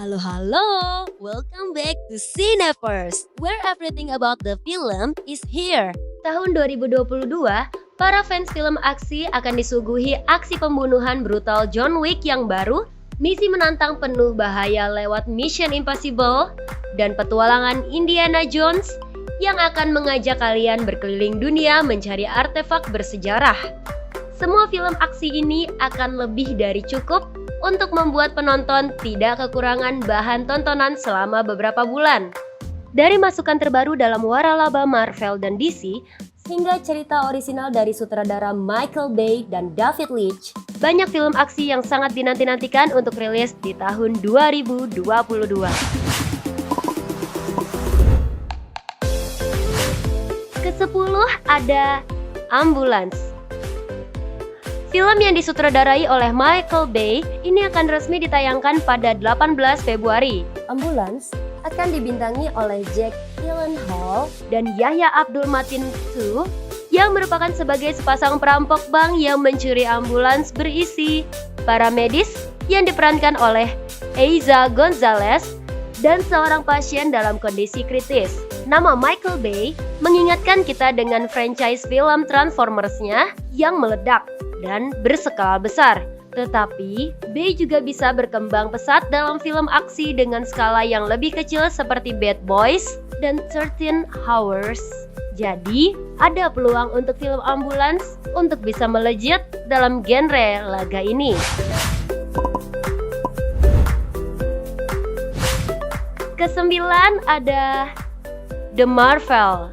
Halo, welcome back to Cineverse, where everything about the film is here. Tahun 2022, para fans film aksi akan disuguhi aksi pembunuhan brutal John Wick yang baru, misi menantang penuh bahaya lewat Mission Impossible, dan petualangan Indiana Jones yang akan mengajak kalian berkeliling dunia mencari artefak bersejarah. Semua film aksi ini akan lebih dari cukup untuk membuat penonton tidak kekurangan bahan tontonan selama beberapa bulan. Dari masukan terbaru dalam waralaba Marvel dan DC, hingga cerita orisinal dari sutradara Michael Bay dan David Leitch, banyak film aksi yang sangat dinanti-nantikan untuk rilis di tahun 2022. Ke-10 ada Ambulance. Film yang disutradarai oleh Michael Bay ini akan resmi ditayangkan pada 18 Februari. Ambulance akan dibintangi oleh Jake Gyllenhaal dan Yahya Abdul Mateen II yang merupakan sebagai sepasang perampok bank yang mencuri ambulans berisi para medis yang diperankan oleh Eiza Gonzalez dan seorang pasien dalam kondisi kritis. Nama Michael Bay mengingatkan kita dengan franchise film Transformers-nya yang meledak dan berskala besar. Tetapi, Bay juga bisa berkembang pesat dalam film aksi dengan skala yang lebih kecil seperti Bad Boys dan 13 Hours. Jadi, ada peluang untuk film Ambulance untuk bisa melejit dalam genre laga ini. Ke-9 ada The Marvel.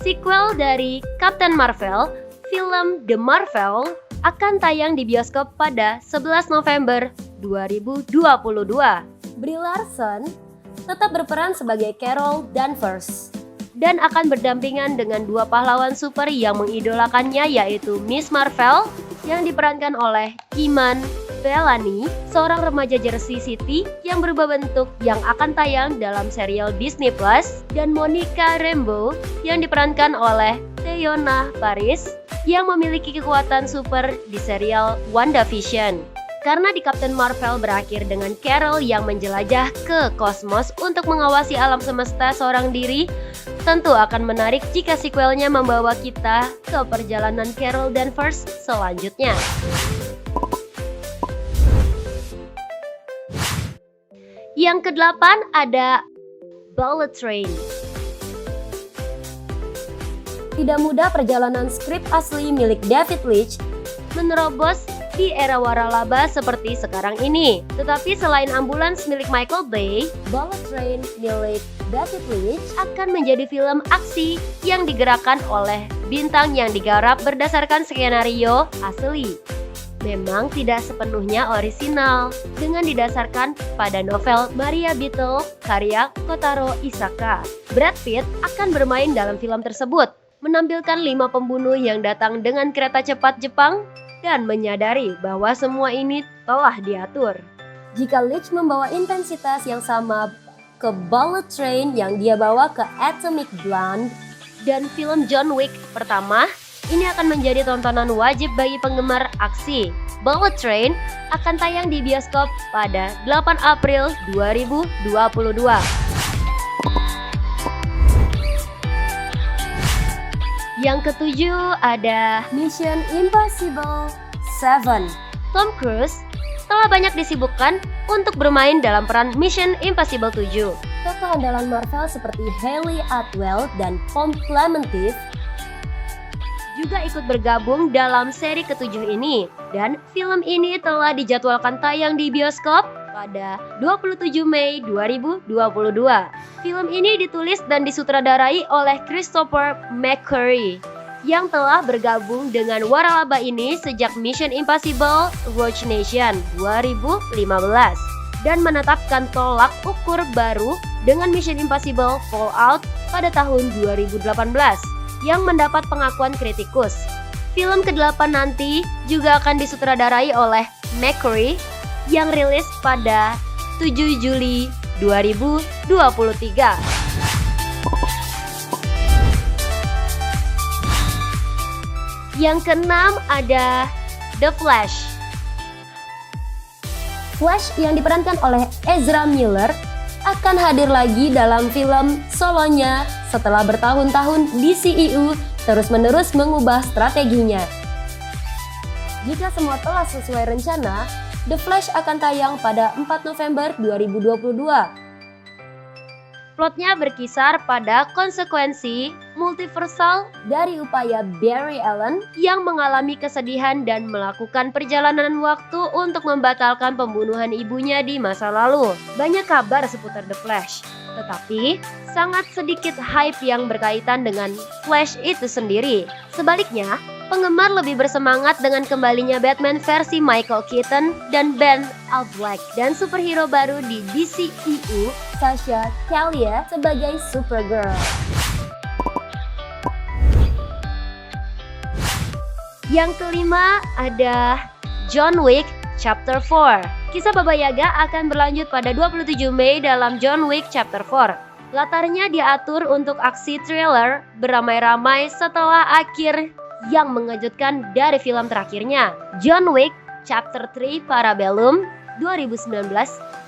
Sequel dari Captain Marvel, film The Marvel akan tayang di bioskop pada 11 November 2022. Brie Larson tetap berperan sebagai Carol Danvers dan akan berdampingan dengan dua pahlawan super yang mengidolakannya, yaitu Miss Marvel yang diperankan oleh Iman Vellani, seorang remaja Jersey City yang berubah bentuk yang akan tayang dalam serial Disney Plus, dan Monica Rambeau yang diperankan oleh Teyonah Parris yang memiliki kekuatan super di serial WandaVision. Karena di Captain Marvel berakhir dengan Carol yang menjelajah ke kosmos untuk mengawasi alam semesta seorang diri, tentu akan menarik jika sequelnya membawa kita ke perjalanan Carol Danvers selanjutnya. Yang ke-8 ada Bullet Train. Tidak mudah perjalanan skrip asli milik David Leitch menerobos di era waralaba seperti sekarang ini. Tetapi selain Ambulance milik Michael Bay, Bullet Train milik David Leitch akan menjadi film aksi yang digerakkan oleh bintang yang digarap berdasarkan skenario asli. Memang tidak sepenuhnya orisinal, dengan didasarkan pada novel Maria Beetle karya Kotaro Isaka. Brad Pitt akan bermain dalam film tersebut, menampilkan 5 pembunuh yang datang dengan kereta cepat Jepang dan menyadari bahwa semua ini telah diatur. Jika Leitch membawa intensitas yang sama ke Bullet Train yang dia bawa ke Atomic Blonde dan film John Wick pertama, ini akan menjadi tontonan wajib bagi penggemar aksi. Bullet Train akan tayang di bioskop pada 8 April 2022. Yang ke-7 ada Mission Impossible 7. Tom Cruise telah banyak disibukkan untuk bermain dalam peran Mission Impossible 7. Tokoh andalan Marvel seperti Hayley Atwell dan Pom Klementieff juga ikut bergabung dalam seri ke-7 ini, dan film ini telah dijadwalkan tayang di bioskop pada 27 Mei 2022. Film ini ditulis dan disutradarai oleh Christopher McQuarrie yang telah bergabung dengan waralaba ini sejak Mission Impossible Rogue Nation 2015 dan menetapkan tolak ukur baru dengan Mission Impossible Fallout pada tahun 2018 yang mendapat pengakuan kritikus. Film ke-8 nanti juga akan disutradarai oleh McQuarrie yang rilis pada 7 Juli 2023. Yang ke-6 ada The Flash. Flash yang diperankan oleh Ezra Miller akan hadir lagi dalam film solonya setelah bertahun-tahun di DCEU terus-menerus mengubah strateginya. Jika semua telah sesuai rencana, The Flash akan tayang pada 4 November 2022. Plotnya berkisar pada konsekuensi multiversal dari upaya Barry Allen yang mengalami kesedihan dan melakukan perjalanan waktu untuk membatalkan pembunuhan ibunya di masa lalu. Banyak kabar seputar The Flash, tetapi sangat sedikit hype yang berkaitan dengan Flash itu sendiri. Sebaliknya, penggemar lebih bersemangat dengan kembalinya Batman versi Michael Keaton dan Ben Affleck dan superhero baru di DCEU, Sasha Calle sebagai Supergirl. Yang kelima ada John Wick Chapter 4. Kisah Baba Yaga akan berlanjut pada 27 Mei dalam John Wick Chapter 4. Latarnya diatur untuk aksi thriller beramai-ramai setelah akhir yang mengejutkan dari film terakhirnya, John Wick Chapter 3 Parabellum 2019,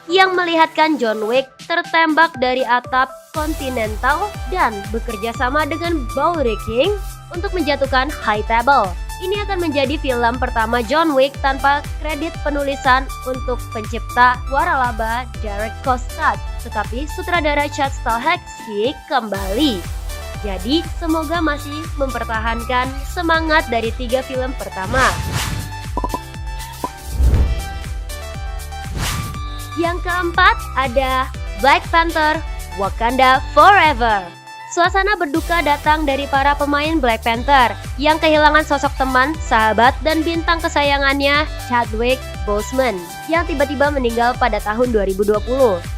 yang melihatkan John Wick tertembak dari atap Continental dan bekerja sama dengan Bowery King untuk menjatuhkan High Table. Ini akan menjadi film pertama John Wick tanpa kredit penulisan untuk pencipta waralaba Derek Kostat, tetapi sutradara Chad Stahelski kembali. Jadi semoga masih mempertahankan semangat dari 3 film pertama. Yang keempat ada Black Panther Wakanda Forever. Suasana berduka datang dari para pemain Black Panther yang kehilangan sosok teman, sahabat, dan bintang kesayangannya Chadwick Boseman yang tiba-tiba meninggal pada tahun 2020.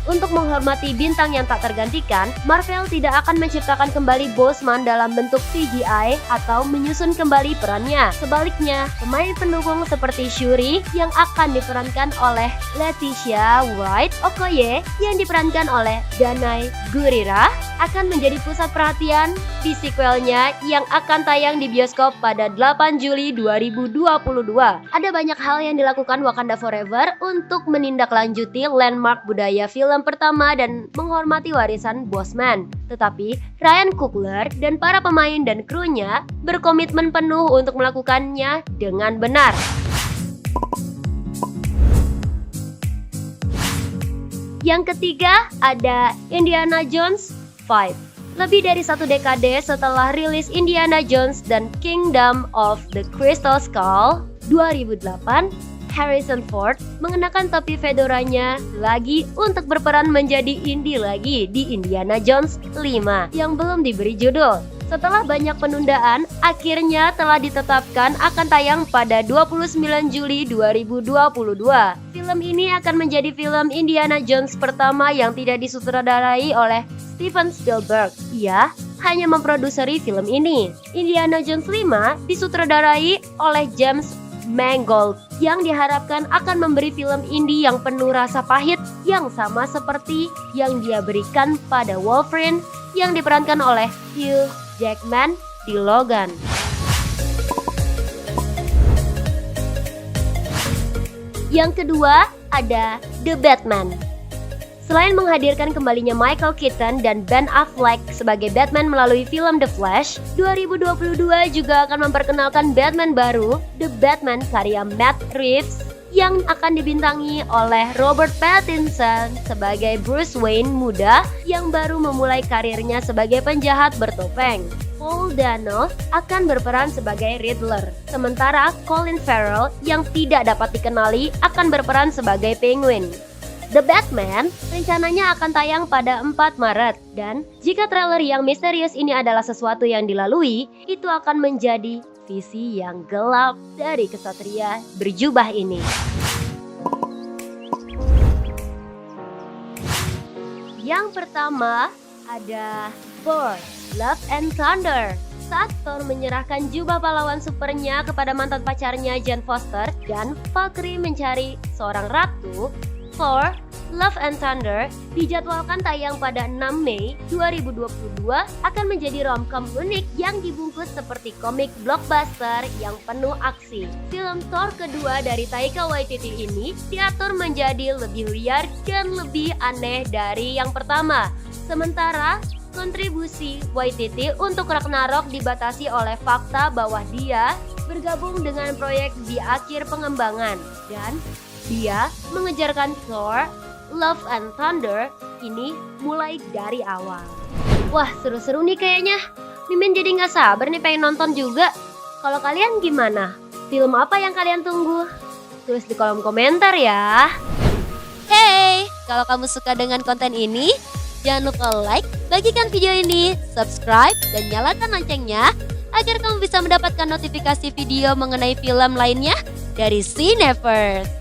Untuk menghormati bintang yang tak tergantikan, Marvel tidak akan menciptakan kembali Boseman dalam bentuk CGI atau menyusun kembali perannya. Sebaliknya, pemain pendukung seperti Shuri yang akan diperankan oleh Letitia Wright Okoye yang diperankan oleh Danai Gurira akan menjadi pusat perhatian di sequelnya yang akan tayang di bioskop pada 8 Juli 2022. Ada banyak hal yang dilakukan Wakanda Forever untuk menindaklanjuti landmark budaya film pertama dan menghormati warisan Boseman. Tetapi Ryan Coogler dan para pemain dan krunya berkomitmen penuh untuk melakukannya dengan benar. Yang ketiga ada Indiana Jones 5. Lebih dari 1 dekade setelah rilis Indiana Jones dan Kingdom of the Crystal Skull 2008, Harrison Ford mengenakan topi fedoranya lagi untuk berperan menjadi Indy lagi di Indiana Jones 5 yang belum diberi judul. Setelah banyak penundaan, akhirnya telah ditetapkan akan tayang pada 29 Juli 2022. Film ini akan menjadi film Indiana Jones pertama yang tidak disutradarai oleh Steven Spielberg. Ia hanya memproduseri film ini. Indiana Jones 5 disutradarai oleh James Mangold yang diharapkan akan memberi film indie yang penuh rasa pahit yang sama seperti yang dia berikan pada Wolverine yang diperankan oleh Hugh Jackman di Logan. Yang kedua ada The Batman. Selain menghadirkan kembalinya Michael Keaton dan Ben Affleck sebagai Batman melalui film The Flash, 2022 juga akan memperkenalkan Batman baru, The Batman karya Matt Reeves, yang akan dibintangi oleh Robert Pattinson sebagai Bruce Wayne muda yang baru memulai karirnya sebagai penjahat bertopeng. Paul Dano akan berperan sebagai Riddler, sementara Colin Farrell yang tidak dapat dikenali akan berperan sebagai Penguin. The Batman rencananya akan tayang pada 4 Maret dan jika trailer yang misterius ini adalah sesuatu yang dilalui, itu akan menjadi visi yang gelap dari kesatria berjubah ini. Yang pertama ada Thor: Love and Thunder. Saat Thor menyerahkan jubah pahlawan supernya kepada mantan pacarnya Jane Foster dan Valkyrie mencari seorang ratu, Thor Love and Thunder dijadwalkan tayang pada 6 Mei 2022 akan menjadi romcom unik yang dibungkus seperti komik blockbuster yang penuh aksi. Film Thor kedua dari Taika Waititi ini diatur menjadi lebih liar dan lebih aneh dari yang pertama. Sementara kontribusi Waititi untuk Ragnarok dibatasi oleh fakta bahwa dia bergabung dengan proyek di akhir pengembangan dan dia mengejarkan Thor Love and Thunder ini mulai dari awal. Wah, seru-seru nih kayaknya. Mimin jadi gak sabar nih pengen nonton juga. Kalau kalian gimana? Film apa yang kalian tunggu? Tulis di kolom komentar ya. Hey, kalau kamu suka dengan konten ini, jangan lupa like, bagikan video ini, subscribe, dan nyalakan loncengnya agar kamu bisa mendapatkan notifikasi video mengenai film lainnya dari Cinefirst.